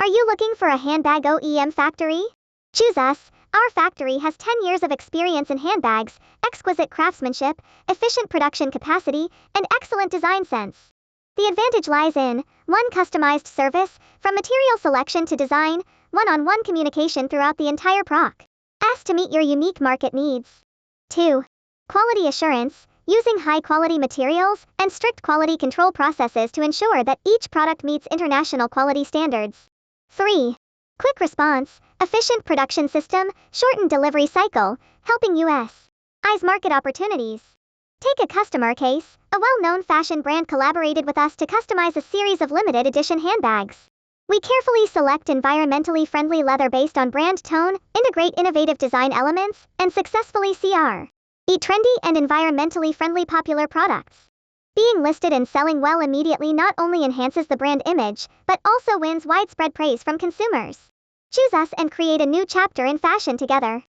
you looking for a handbag OEM factory? Choose us. Our factory has 10 years of experience in handbags, exquisite craftsmanship, efficient production capacity, and excellent design sense. The advantage lies in 1. Customized service, from material selection to design, one-on-one communication throughout the entire process to meet your unique market needs. 2. Quality assurance, using high-quality materials and strict quality control processes to ensure that each product meets international quality standards. 3. Quick response, efficient production system, shortened delivery cycle, helping U.S.'s market opportunities. Take a customer case. A well-known fashion brand collaborated with us to customize a series of limited edition handbags. We carefully select environmentally friendly leather based on brand tone, integrate innovative design elements, and successfully trendy and environmentally friendly popular products. Being listed and selling well immediately not only enhances the brand image, but also wins widespread praise from consumers. Choose us and create a new chapter in fashion together.